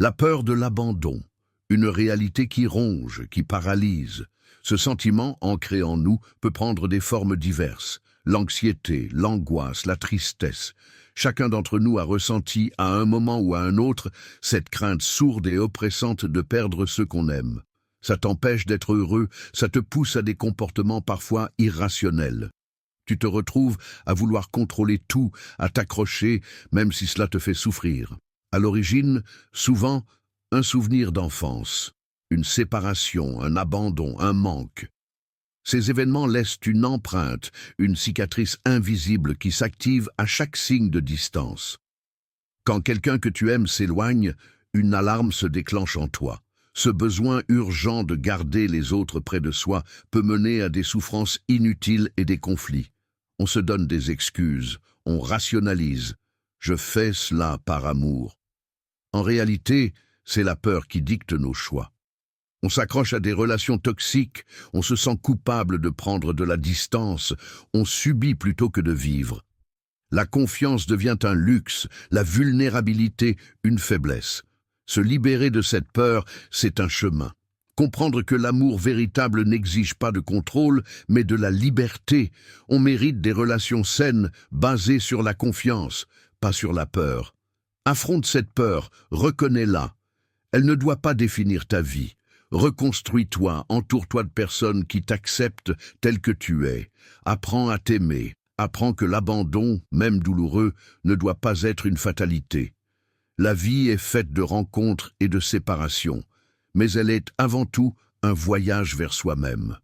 La peur de l'abandon, une réalité qui ronge, qui paralyse. Ce sentiment, ancré en nous, peut prendre des formes diverses. L'anxiété, l'angoisse, la tristesse. Chacun d'entre nous a ressenti, à un moment ou à un autre, cette crainte sourde et oppressante de perdre ce qu'on aime. Ça t'empêche d'être heureux, ça te pousse à des comportements parfois irrationnels. Tu te retrouves à vouloir contrôler tout, à t'accrocher, même si cela te fait souffrir. À l'origine, souvent, un souvenir d'enfance, une séparation, un abandon, un manque. Ces événements laissent une empreinte, une cicatrice invisible qui s'active à chaque signe de distance. Quand quelqu'un que tu aimes s'éloigne, une alarme se déclenche en toi. Ce besoin urgent de garder les autres près de soi peut mener à des souffrances inutiles et des conflits. On se donne des excuses, on rationalise. Je fais cela par amour. En réalité, c'est la peur qui dicte nos choix. On s'accroche à des relations toxiques, on se sent coupable de prendre de la distance, on subit plutôt que de vivre. La confiance devient un luxe, la vulnérabilité une faiblesse. Se libérer de cette peur, c'est un chemin. Comprendre que l'amour véritable n'exige pas de contrôle, mais de la liberté. On mérite des relations saines, basées sur la confiance, pas sur la peur. Affronte cette peur, reconnais-la. Elle ne doit pas définir ta vie. Reconstruis-toi, entoure-toi de personnes qui t'acceptent tel que tu es. Apprends à t'aimer. Apprends que l'abandon, même douloureux, ne doit pas être une fatalité. La vie est faite de rencontres et de séparations, mais elle est avant tout un voyage vers soi-même.